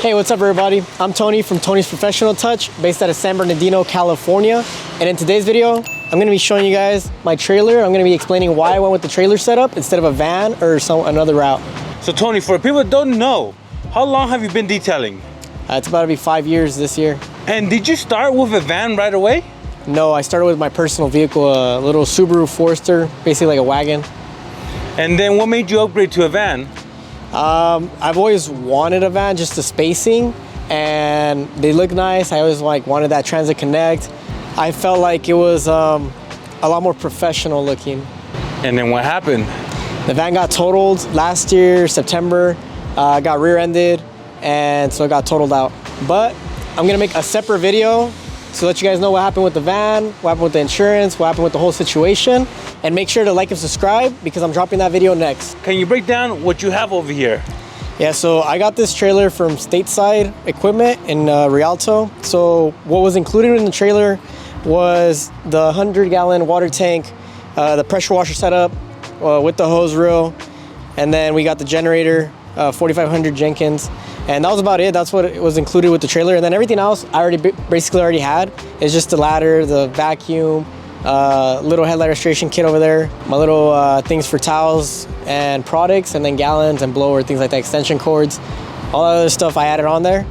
Hey, what's up everybody? I'm Tony from Tony's Professional Touch, based out of San Bernardino, California. And in today's video, I'm gonna be showing you guys my trailer. I'm gonna be explaining why I went with the trailer setup instead of a van or another route. So Tony, for people that don't know, how long have you been detailing? It's about to be 5 years this year. And did you start with a van right away? No, I started with my personal vehicle, a little Subaru Forester, basically like a wagon. And then what made you upgrade to a van? I've always wanted a van, just the spacing, and they look nice. I always wanted that Transit Connect. I felt like it was a lot more professional looking. And then what happened? The van got totaled last year, September. Got rear-ended, and so it got totaled out. But I'm gonna make a separate video to let you guys know what happened with the van, what happened with the insurance, what happened with the whole situation. And make sure to like and subscribe because I'm dropping that video next. Can you break down what you have over here? Yeah, so I got this trailer from Stateside Equipment in Rialto. So what was included in the trailer was the 100-gallon water tank, the pressure washer setup with the hose reel, and then we got the generator, 4500 Jenkins. And that was about it. That's what was included with the trailer. And then everything else I basically already had. It's just the ladder, the vacuum, little headlight restoration kit over there, my little things for towels and products, and then gallons and blower, things like that, extension cords, all that other stuff I added on there.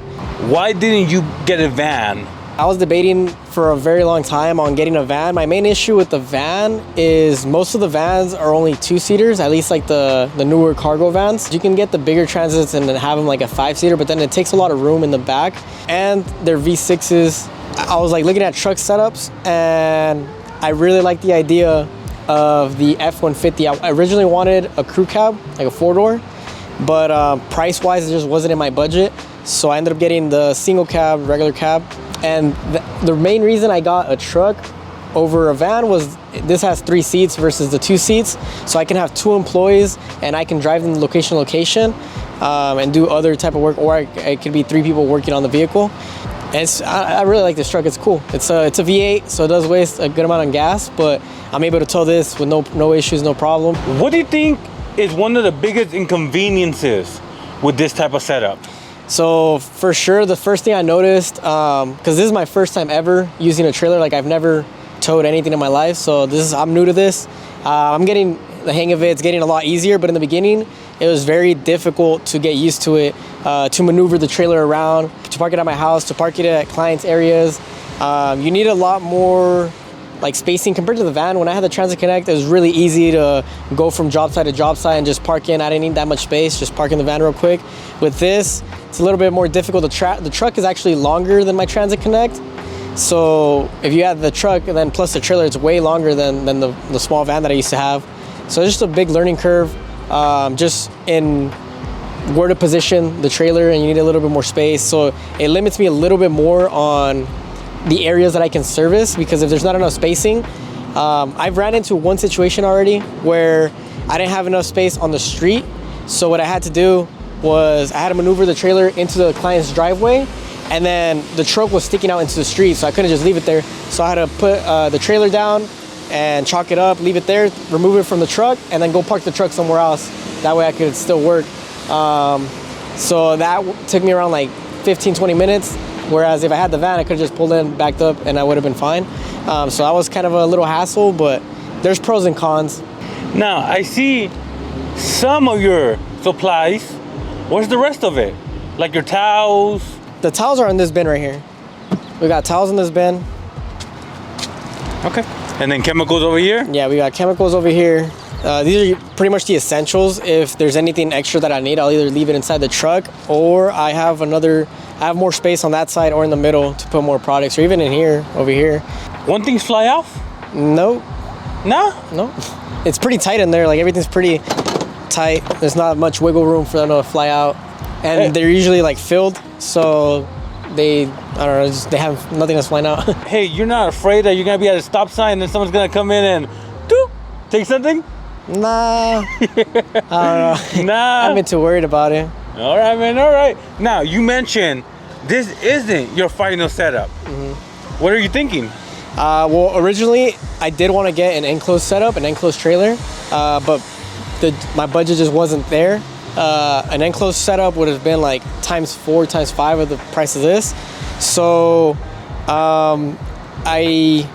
Why didn't you get a van? I was debating for a very long time on getting a van. My main issue with the van is most of the vans are only 2-seaters, at least like the newer cargo vans. You can get the bigger Transits and then have them like a 5-seater, but then it takes a lot of room in the back, and they're V6s. I was like looking at truck setups, and I really like the idea of the F-150. I originally wanted a crew cab, like a 4-door, but price-wise, it just wasn't in my budget. So I ended up getting the single cab, regular cab. And the main reason I got a truck over a van was this has 3 seats versus the 2 seats. So I can have 2 employees and I can drive them to location to location and do other type of work, or it could be 3 people working on the vehicle. And I really like this truck. It's cool. It's a V8, so it does waste a good amount of gas, but I'm able to tow this with no issues, no problem. What do you think is one of the biggest inconveniences with this type of setup? So for sure, the first thing I noticed, because this is my first time ever using a trailer, like I've never towed anything in my life, so I'm new to this. I'm getting the hang of it. It's getting a lot easier, but in the beginning, it was very difficult to get used to it, to maneuver the trailer around, to park it at my house, to park it at clients' areas. You need a lot more like spacing compared to the van. When I had the Transit Connect, it was really easy to go from job site to job site and just park in. I didn't need that much space, just park in the van real quick. With this, it's a little bit more difficult. The truck is actually longer than my Transit Connect. So if you add the truck and then plus the trailer, it's way longer than the small van that I used to have. So it's just a big learning curve, just in where to position the trailer, and you need a little bit more space. So it limits me a little bit more on the areas that I can service, because if there's not enough spacing, I've ran into one situation already where I didn't have enough space on the street. So what I had to do was I had to maneuver the trailer into the client's driveway, and then the truck was sticking out into the street, so I couldn't just leave it there. So I had to put the trailer down and chalk it up, leave it there, remove it from the truck, and then go park the truck somewhere else. That way I could still work. So that took me around like 15-20 minutes. Whereas if I had the van, I could have just pulled in, backed up, and I would have been fine. So that was kind of a little hassle, but there's pros and cons. Now, I see some of your supplies. Where's the rest of it? Like your towels? The towels are in this bin right here. We got towels in this bin. Okay. And then chemicals over here? Yeah, we got chemicals over here. These are pretty much the essentials. If there's anything extra that I need, I'll either leave it inside the truck, or I have more space on that side or in the middle to put more products, or even in here, over here. Won't things fly off? No. No? No. It's pretty tight in there. Like everything's pretty tight. There's not much wiggle room for them to fly out. And they're usually like filled, so they have nothing that's flying out. Hey, you're not afraid that you're gonna be at a stop sign and then someone's gonna come in and take something? Nah. I don't know. Nah. I'm too worried about it. All right, man. All right. Now, you mentioned this isn't your final setup. Mm-hmm. What are you thinking? Well, originally, I did want to get an enclosed setup, an enclosed trailer, but my budget just wasn't there. an enclosed setup would have been like times 4, times 5 of the price of this. So I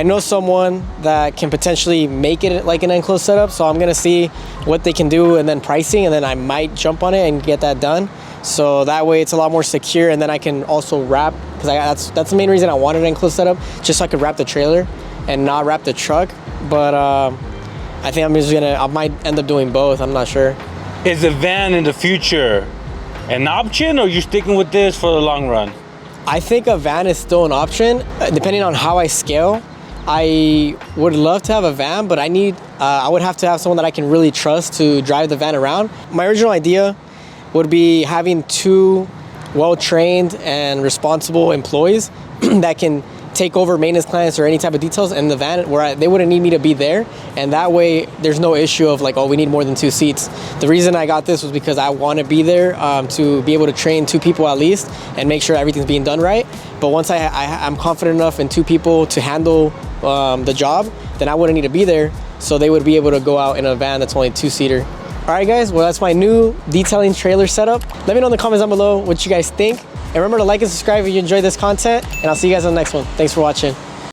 know someone that can potentially make it like an enclosed setup, so I'm gonna see what they can do and then pricing, and then I might jump on it and get that done. So that way it's a lot more secure, and then I can also wrap, because that's the main reason I wanted an enclosed setup, just so I could wrap the trailer and not wrap the truck. But I think I might end up doing both, I'm not sure. Is a van in the future an option, or are you sticking with this for the long run? I think a van is still an option, depending on how I scale. I would love to have a van, but I would have to have someone that I can really trust to drive the van around. My original idea would be having 2 well-trained and responsible employees that can take over maintenance clients or any type of details in the van where they wouldn't need me to be there. And that way there's no issue of like, oh, we need more than 2 seats. The reason I got this was because I want to be there to be able to train 2 people at least and make sure everything's being done right. But once I'm confident enough in 2 people to handle the job, then I wouldn't need to be there. So they would be able to go out in a van that's only 2-seater. All right, guys, well, that's my new detailing trailer setup. Let me know in the comments down below what you guys think. And remember to like and subscribe if you enjoyed this content, and I'll see you guys on the next one. Thanks for watching.